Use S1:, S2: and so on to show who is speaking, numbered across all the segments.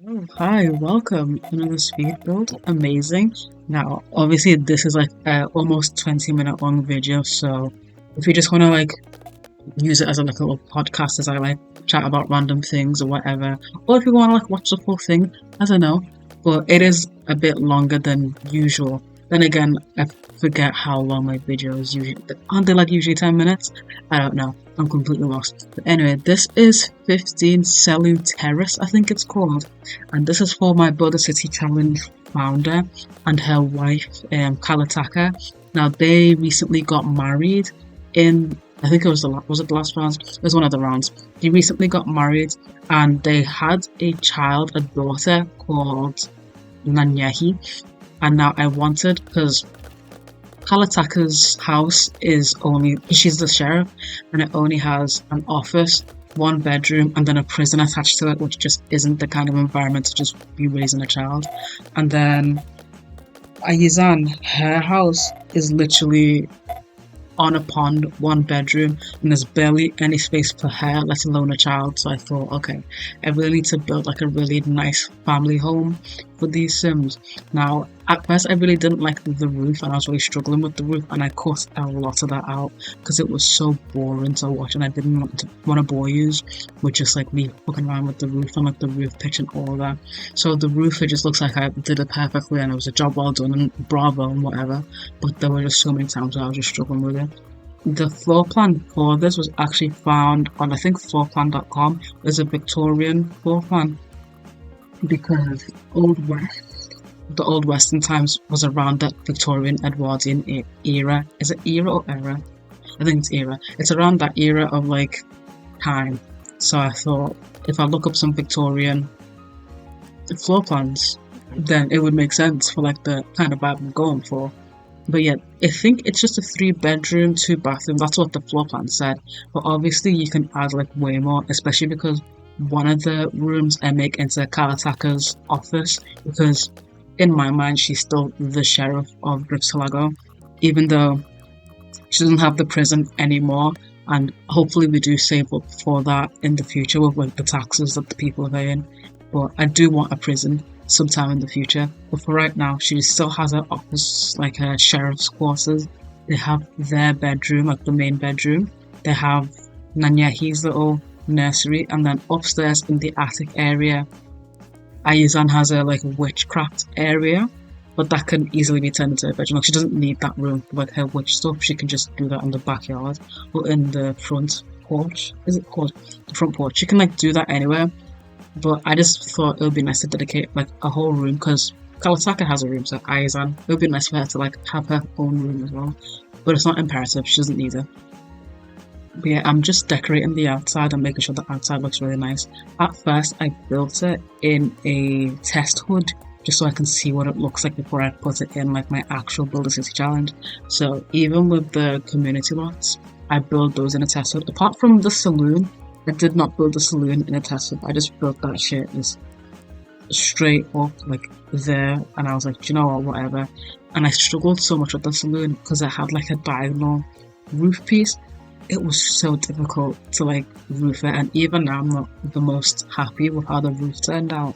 S1: Oh, hi, welcome. Another speed build. Amazing. Now, obviously, this is like a almost 20-minute long video, so if you just want to like use it as a like a little podcast as I like chat about random things or whatever, or if you want to like watch the full thing, I don't know. But it is a bit longer than usual. Then again, I forget how long my videos usually aren't they like usually 10 minutes? I don't know. I'm completely lost. But anyway, this is 15 Celu Terrace, I think it's called. And this is for my Builder City Challenge founder and her wife, Kalataka. Now they recently got married in I think it was was it the last round? It was one of the rounds. They recently got married and they had a child, a daughter called Nanyahi. And now I wanted because Kalataka's house is only she's the sheriff and it only has an office, one bedroom, and then a prison attached to it, which just isn't the kind of environment to just be raising a child. And then Ayizan, her house is literally on a pond, one bedroom, and there's barely any space for her, let alone a child. So I thought, okay, I really need to build like a really nice family home for these Sims. Now, at first, I really didn't like the roof, and I was really struggling with the roof, and I cut a lot of that out because it was so boring to watch, and I didn't want to bore you with just like me fucking around with the roof and like the roof pitch and all that. So the roof, it just looks like I did it perfectly, and it was a job well done, and bravo and whatever. But there were just so many times where I was just struggling with it. The floor plan for this was actually found on I think floorplan.com. There's a Victorian floor plan because the Old Western times was around that Victorian Edwardian era. Is it era or era? I think it's era. It's around that era of like time. So I thought if I look up some Victorian floor plans, then it would make sense for like the kind of vibe I'm going for. But yeah, I think it's just a 3 bedroom, 2 bathroom. That's what the floor plan said. But obviously, you can add like way more, especially because one of the rooms I make into Karataka's office. Because in my mind, she's still the sheriff of Gryps Hilago, even though she doesn't have the prison anymore. And hopefully, we do save up for that in the future with like the taxes that the people are paying. But I do want a prison sometime in the future. But for right now, she still has her office, like her sheriff's quarters. They have their bedroom, like the main bedroom. They have Nanyahi's little nursery, and then upstairs in the attic area, Ayuzan has a like witchcraft area, but that can easily be turned into a bedroom. Like she doesn't need that room for like her witch stuff. She can just do that in the backyard or in the front porch. Is it called the front porch? She can like do that anywhere. But I just thought it would be nice to dedicate like a whole room because Kawasaka has a room, so Aizan. It would be nice for her to like have her own room as well. But it's not imperative, she doesn't need it. But yeah, I'm just decorating the outside and making sure the outside looks really nice. At first, I built it in a test hood just so I can see what it looks like before I put it in like my actual Builder City Challenge. So even with the community lots, I build those in a test hood. Apart from the saloon, I did not build a saloon in a test hood. I just built that shit as straight up like there, and I was like, do you know what, whatever. And I struggled so much with the saloon because I had like a diagonal roof piece. It was so difficult to like roof it, and even now I'm not the most happy with how the roof turned out.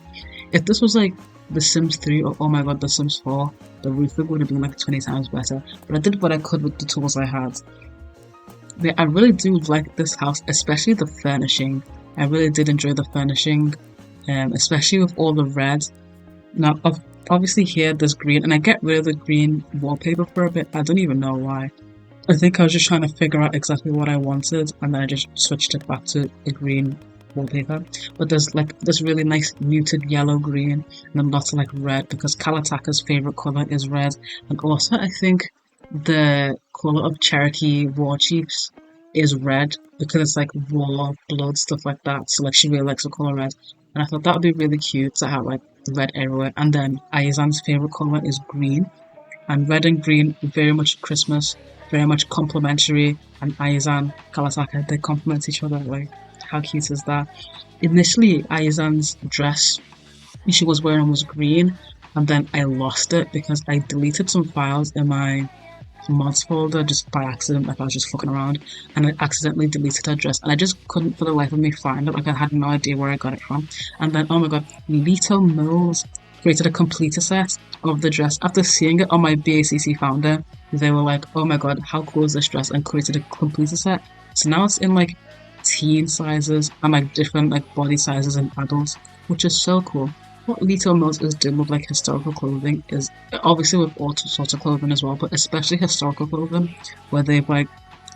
S1: If this was like The Sims 3 or oh my god, The Sims 4, the roofing would have been like 20 times better. But I did what I could with the tools I had. But I really do like this house, especially the furnishing. I really did enjoy the furnishing, especially with all the red. Now, obviously here there's green, and I get rid of the green wallpaper for a bit. I don't even know why. I think I was just trying to figure out exactly what I wanted, and then I just switched it back to the green wallpaper. But there's like this really nice muted yellow green, and then lots of like red because Kalataka's favorite color is red, and also I think the color of Cherokee war chiefs is red because it's like war, blood, stuff like that. So like she really likes the color red, and I thought that would be really cute to have like red everywhere. And then Ayazan's favorite color is green, and red and green very much Christmas, very much complementary. And Ayazan, Kawasaka, they complement each other. Like how cute is that? Initially, Ayazan's dress she was wearing was green, and then I lost it because I deleted some files in my mods folder just by accident, like I was just fucking around, and I accidentally deleted her dress, and I just couldn't for the life of me find it. Like I had no idea where I got it from. And then oh my god, Lito Mills created a completer set of the dress after seeing it on my BACC founder. They were like, "Oh my god, how cool is this dress?" and created a completer set. So now it's in like teen sizes and like different like body sizes and adults, which is so cool. What Little Mills is doing with like historical clothing is obviously with all sorts of clothing as well, but especially historical clothing, where they've like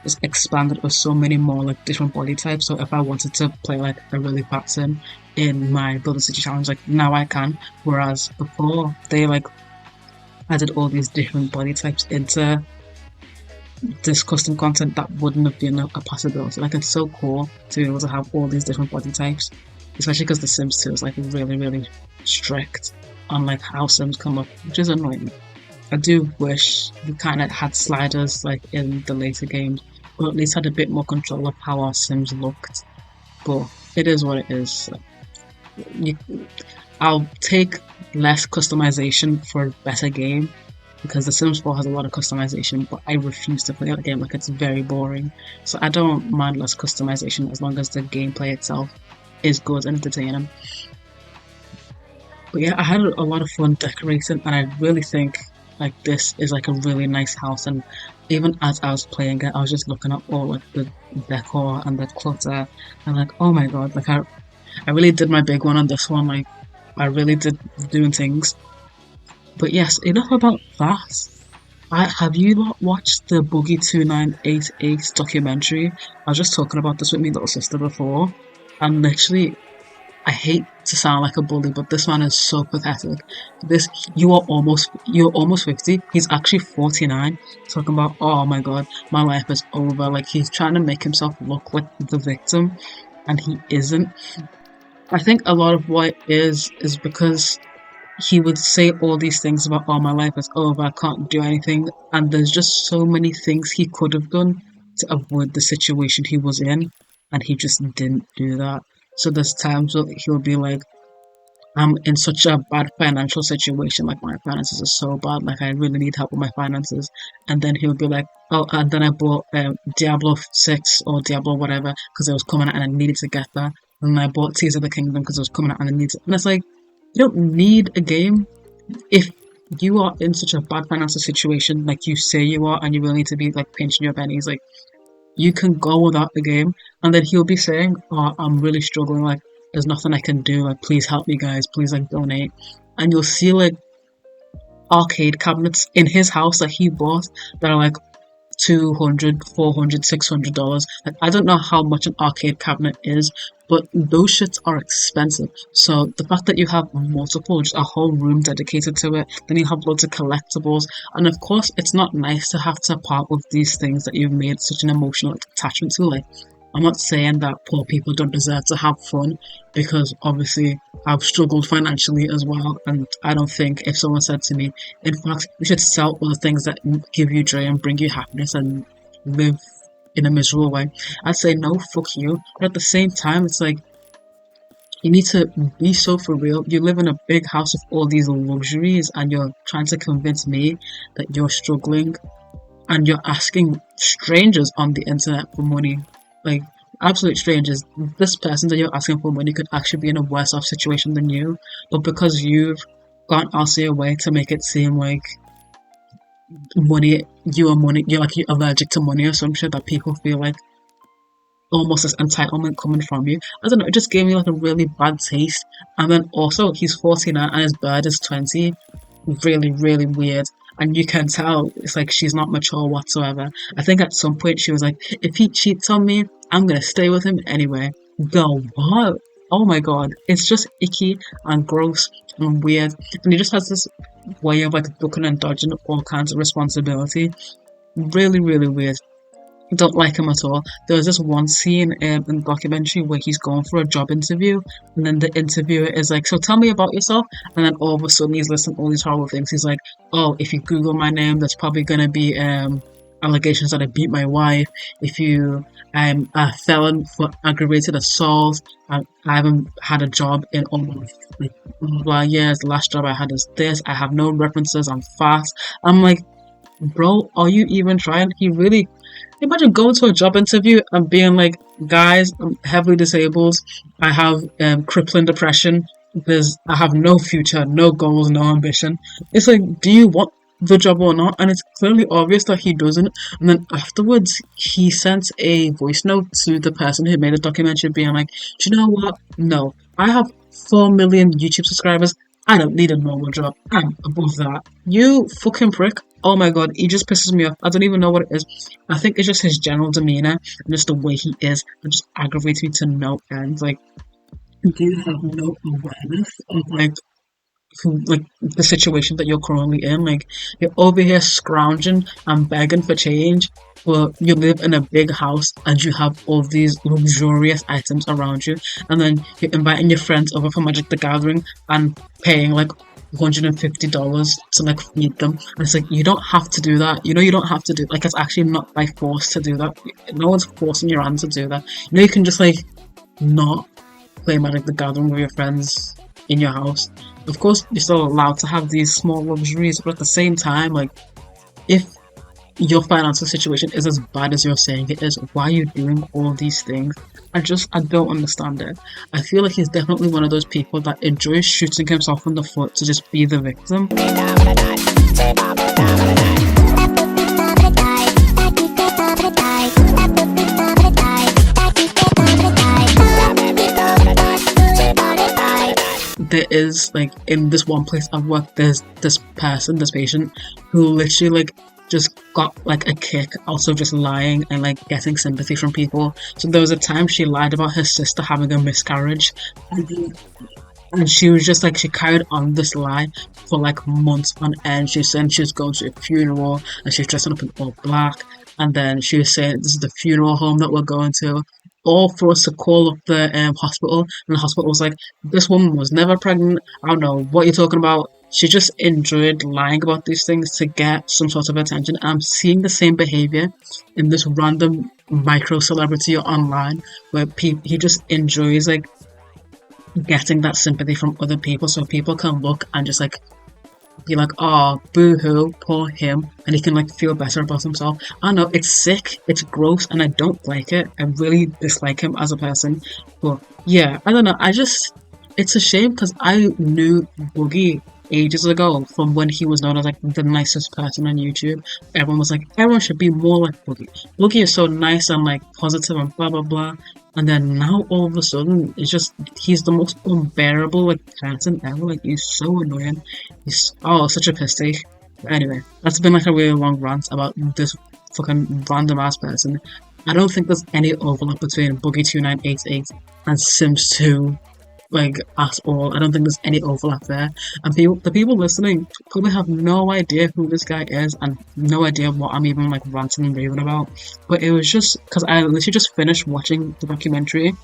S1: just expanded with so many more like different body types. So if I wanted to play like a really pattern in my Build a City challenge, like now I can. Whereas before they like added all these different body types into this custom content that wouldn't have been a possibility. Like it's so cool to be able to have all these different body types, especially because The Sims 2 is like really, really strict on like how Sims come up, which is annoying. I do wish we kind of had sliders like in the later games, or at least had a bit more control of how our Sims looked. But it is what it is. You, I'll take less customization for a better game because The Sims 4 has a lot of customization, but I refuse to play that game. Like it's very boring. So I don't mind less customization as long as the gameplay itself is good and entertaining. But yeah, I had a lot of fun decorating, and I really think like this is like a really nice house. And even as I was playing it, I was just looking at all like the decor and the clutter, and like oh my god, like I really did my big one on this one. Like I really did doing things. But yes, enough about that. Have you not watched the Boogie 2988 documentary? I was just talking about this with my little sister before, and literally I hate to sound like a bully, but this man is so pathetic. This you're almost 50. He's actually 49. Talking about oh my god, my life is over. Like he's trying to make himself look like the victim, and he isn't. I think a lot of what it is because he would say all these things about oh my life is over, I can't do anything, and there's just so many things he could have done to avoid the situation he was in, and he just didn't do that. So there's times where he'll be like, I'm in such a bad financial situation, like my finances are so bad, like I really need help with my finances. And then he'll be like, oh, and then I bought Diablo 6 or Diablo whatever because it was coming out and I needed to get that. And then I bought Tears of the Kingdom because it was coming out and I needed it. And it's like, you don't need a game if you are in such a bad financial situation, like you say you are, and you will need to be like pinching your pennies. Like you can go without the game, and then he'll be saying, "Oh, I'm really struggling. Like, there's nothing I can do. Like, please help me, guys. Please, like, donate." And you'll see like arcade cabinets in his house that he bought that are like 200, 400, $600. Like, I don't know how much an arcade cabinet is, but those shits are expensive. So the fact that you have multiple, just a whole room dedicated to it, then you have loads of collectibles, and of course, it's not nice to have to part with these things that you've made such an emotional attachment to. Like, I'm not saying that poor people don't deserve to have fun, because obviously I've struggled financially as well, and I don't think if someone said to me, in fact, you should sell all the things that give you joy and bring you happiness and live in a miserable way, I'd say no, fuck you. But at the same time, it's like you need to be so for real. You live in a big house with all these luxuries, and you're trying to convince me that you're struggling, and you're asking strangers on the internet for money. Like, absolute strangers. This person that you're asking for money could actually be in a worse off situation than you, but because you've gone out of your way to make it seem like you're like you're allergic to money or some shit, that people feel like almost this entitlement coming from you. I don't know, it just gave me like a really bad taste. And then also he's 49 and his bird is 20. Really, really weird. And you can tell it's like she's not mature whatsoever. I think at some point she was like, if he cheats on me, I'm gonna stay with him anyway. Go, what? Oh my god. It's just icky and gross and weird. And he just has this way of like ducking and dodging all kinds of responsibility. Really, really weird. Don't like him at all. There was this one scene in the documentary where he's going for a job interview, and then the interviewer is like, "So tell me about yourself." And then all of a sudden he's listing all these horrible things. He's like, "Oh, if you Google my name, there's probably gonna be allegations that I beat my wife. If you I'm a felon for aggravated assault. I haven't had a job in almost like blah blah years. The last job I had is this. I have no references. I'm fat." I'm like, bro, are you even trying? He really imagine going to a job interview and being like, guys, I'm heavily disabled. I have crippling depression. I have no future, no goals, no ambition. It's like, do you want the job or not? And it's clearly obvious that he doesn't. And then afterwards, he sent a voice note to the person who made the documentary, being like, do you know what? No, I have 4 million YouTube subscribers. I don't need a normal job. I'm above that. You fucking prick. Oh my god, he just pisses me off. I don't even know what it is. I think it's just his general demeanor and just the way he is. It just aggravates me to no end. Like, do you have no awareness of like the situation that you're currently in? Like, you're over here scrounging and begging for change, but you live in a big house and you have all these luxurious items around you, and then you're inviting your friends over for Magic the Gathering and paying like $150 to like feed them. And it's like, you don't have to do that. You know, you don't have to do, like, it's actually not by force to do that. No one's forcing your hand to do that. You know, you can just like not play Magic the Gathering with your friends in your house. Of course, you're still allowed to have these small luxuries, but at the same time, like, if your financial situation is as bad as you're saying it is, why are you doing all these things? I don't understand it. I feel like he's definitely one of those people that enjoys shooting himself in the foot to just be the victim. There is, like, in this one place I've worked, there's this patient who literally like just got like a kick out of just lying and like getting sympathy from people. So there was a time she lied about her sister having a miscarriage, and she was just like, she carried on this lie for like months on end. She was saying she was going to a funeral and she was dressing up in all black, and then she was saying this is the funeral home that we're going to, all for us to call up the hospital, and the hospital was like, this woman was never pregnant. I don't know what you're talking about. She just enjoyed lying about these things to get some sort of attention. And I'm seeing the same behavior in this random micro celebrity online, where he just enjoys like getting that sympathy from other people, so people can look and just like be like, oh, boo-hoo, poor him, and he can like feel better about himself. I know, it's sick, it's gross, and I don't like it. I really dislike him as a person. But yeah, I don't know, it's a shame because I knew Boogie ages ago, from when he was known as like the nicest person on YouTube. Everyone was like, everyone should be more like Boogie. Boogie is so nice and like positive and blah blah blah. And then now all of a sudden, it's just, he's the most unbearable like person ever. Like, he's so annoying. He's such a piss take. But anyway, that's been like a really long rant about this fucking random ass person. I don't think there's any overlap between Boogie2988 and Sims 2, like, at all. I don't think there's any overlap there. And the people listening probably have no idea who this guy is and no idea what I'm even like ranting and raving about. But it was just because I literally just finished watching the documentary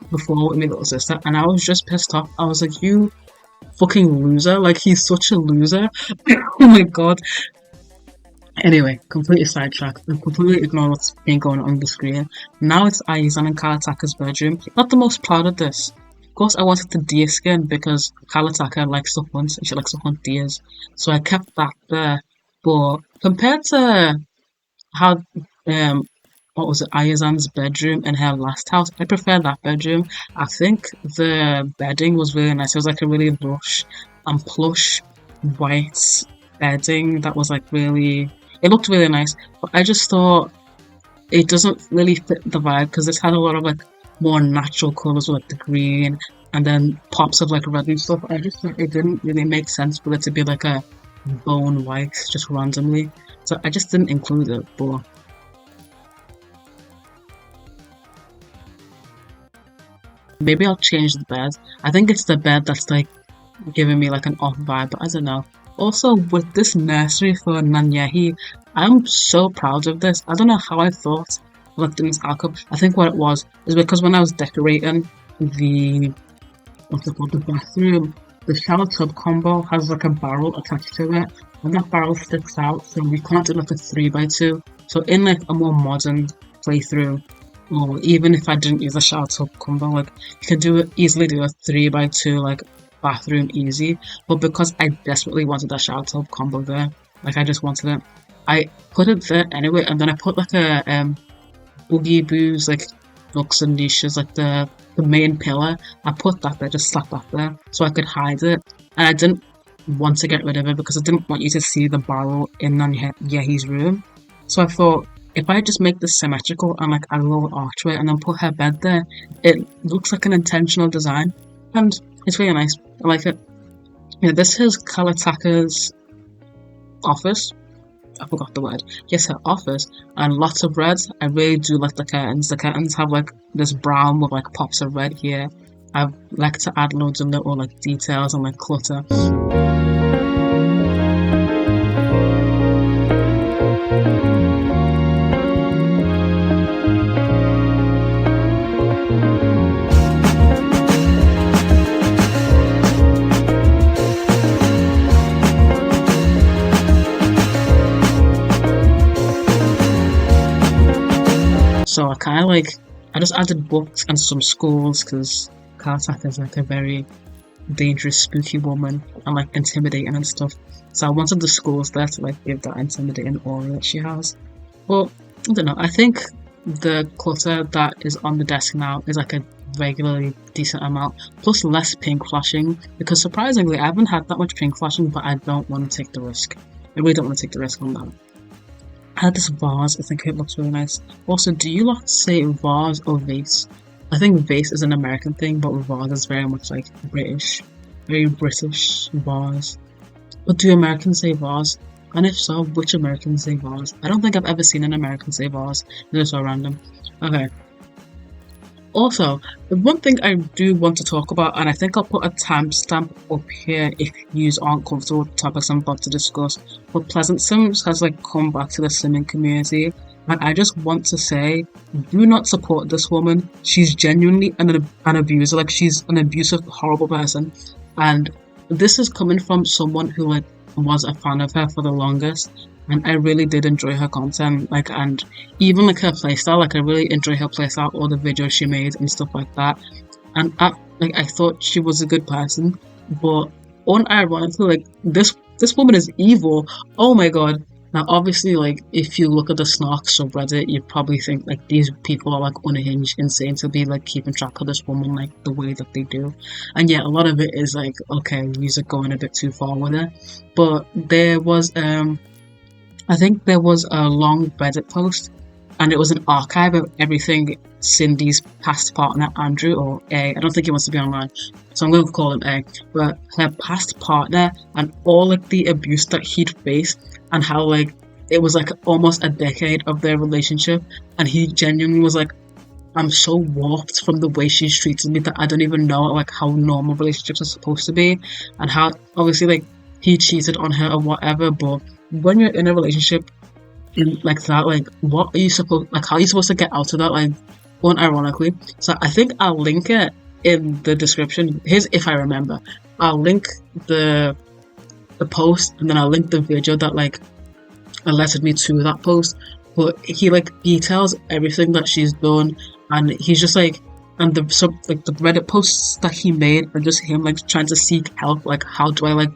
S1: before with my little sister, and I was just pissed off. I was like, you fucking loser. Like, he's such a loser. Oh my god. Anyway, completely sidetracked. I completely ignore what's been going on the screen. Now it's Aizan and Karataka's bedroom. Not the most proud of this. Of course, I wanted the deer skin because Karataka likes to hunt and she likes to hunt deers. So I kept that there. But compared to how, what was it, Ayazan's bedroom in her last house, I prefer that bedroom. I think the bedding was really nice. It was like a really lush and plush white bedding that was like really, it looked really nice. But I just thought it doesn't really fit the vibe because this had a lot of like more natural colours with like the green and then pops of like red and stuff. I just thought it didn't really make sense for it to be like a bone white just randomly. So I just didn't include it, but maybe I'll change the bed. I think it's the bed that's like giving me like an off vibe, but I don't know. Also, with this nursery for Nanyehi, I'm so proud of this. I don't know how I thought of doing this outcome. I think what it was is because when I was decorating the, what's it called, the bathroom, the shower tub combo has like a barrel attached to it, and that barrel sticks out, so we can't do like a 3x2. So in like a more modern playthrough, or even if I didn't use a shower tub combo, like you could easily do a 3x2 like bathroom easy. But because I desperately wanted that shower tub combo there, like I just wanted it, I put it there anyway, and then I put like a boogie boos like nooks and niches, like the main pillar. I put that there, just slapped that there, so I could hide it. And I didn't want to get rid of it because I didn't want you to see the barrel in Yehi's room. So I thought if I just make this symmetrical and like add a little archway and then put her bed there, it looks like an intentional design, and it's really nice. I like it. Yeah, this is Kalataka's office. I forgot the word. Yes, her office, and lots of reds. I really do like the curtains. The curtains have like this brown with like pops of red here. I like to add loads of little like details and like clutter. So I just added books and some schools because Kartak is like a very dangerous, spooky woman and like intimidating and stuff. So I wanted the schools there to like give that intimidating aura that she has. But I don't know. I think the clutter that is on the desk now is like a regularly decent amount, plus less pink flashing. Because surprisingly, I haven't had that much pink flashing, but I don't want to take the risk. I really don't want to take the risk on that. I had this vase. I think it looks really nice. Also, do you lot say vase or vase? I think vase is an American thing, but vase is very much like British, very British vase. But do Americans say vase? And if so, which Americans say vase? I don't think I've ever seen an American say vase. They're so random. Okay. Also, the one thing I do want to talk about, and I think I'll put a timestamp up here if you aren't comfortable with the topics I'm about to discuss, but Pleasant Sims has like come back to the simming community, and I just want to say, do not support this woman. She's genuinely an abuser. Like she's an abusive, horrible person, and this is coming from someone who like was a fan of her for the longest, and I really did enjoy her content, like, and even like her playstyle, like I really enjoy her playstyle, all the videos she made and stuff like that, and I thought she was a good person, but unironically, like this woman is evil. Oh my god. Now obviously, like if you look at the snarks of Reddit, you probably think like these people are like unhinged, insane to be like keeping track of this woman like the way that they do, and yeah, a lot of it is like, okay, you're going a bit too far with it. But there was I think there was a long Reddit post, and it was an archive of everything Cindy's past partner Andrew, or A, I don't think he wants to be online, so I'm going to call him A, but her past partner and all like the abuse that he'd faced, and how like it was like almost a decade of their relationship, and he genuinely was like, I'm so warped from the way she's treated me that I don't even know like how normal relationships are supposed to be, and how obviously like he cheated on her or whatever, but when you're in a relationship like that, like what are you supposed, like how are you supposed to get out of that, like unironically. So I think I'll link it in the description. Here's if I remember. I'll link the post, and then I'll link the video that like alerted me to that post. But he like details everything that she's done, and he's just like, and the Reddit posts that he made are just him like trying to seek help, like how do I like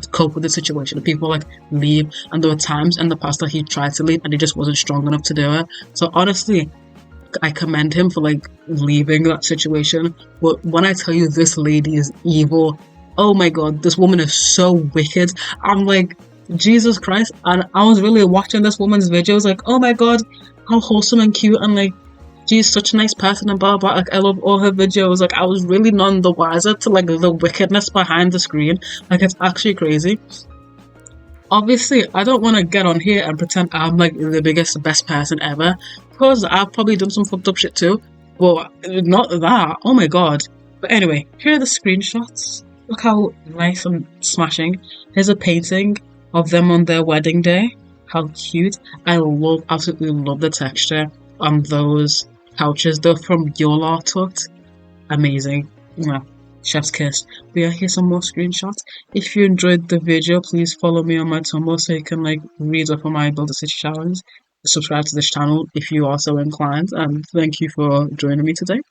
S1: cope with the situation. And people like leave, and there were times in the past that he tried to leave and he just wasn't strong enough to do it. So honestly, I commend him for like leaving that situation. But when I tell you this lady is evil, oh my god, this woman is so wicked. I'm like, Jesus Christ. And I was really watching this woman's videos like, oh my god, how wholesome and cute, and like she's such a nice person and blah blah. Like I love all her videos. Like I was really none the wiser to like the wickedness behind the screen. Like it's actually crazy. Obviously, I don't want to get on here and pretend I'm like the biggest, best person ever, because I've probably done some fucked up shit too. But not that. Oh my god. But anyway, here are the screenshots. Look how nice and smashing. Here's a painting of them on their wedding day. How cute. I absolutely love the texture on those couches. They're from Yola Tut. Amazing. Yeah, chef's kiss. But yeah, here's some more screenshots. If you enjoyed the video, please follow me on my Tumblr so you can like read up on my Build a City challenge. Subscribe to this channel if you are so inclined, and thank you for joining me today.